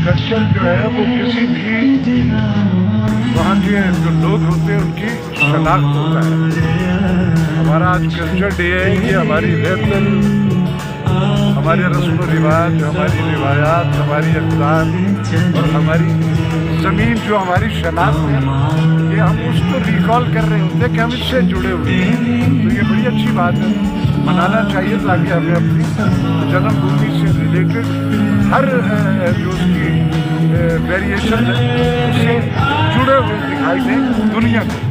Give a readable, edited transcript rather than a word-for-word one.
Culture जो है वो किसी भी वहाँ के जो लोग होते हैं उनकी शनाख्त होता है। हमारा आज कल्चर डे है, ये हमारी रहत, हमारे रस्म रिवाज, हमारी रिवायात, हमारी अक़दार और हमारी ज़मीन जो हमारी शनाख्त है, ये हम उसको रिकॉल कर रहे होते हैं कि हम इससे जुड़े हुए हैं। तो ये बड़ी अच्छी बात है, मनाना चाहिए ताकि हमें अपनी जन्मभूमि से रिलेटेड हर जो उसकी वेरिएशन है उससे जुड़े हुए दिखाई दें दुनिया को।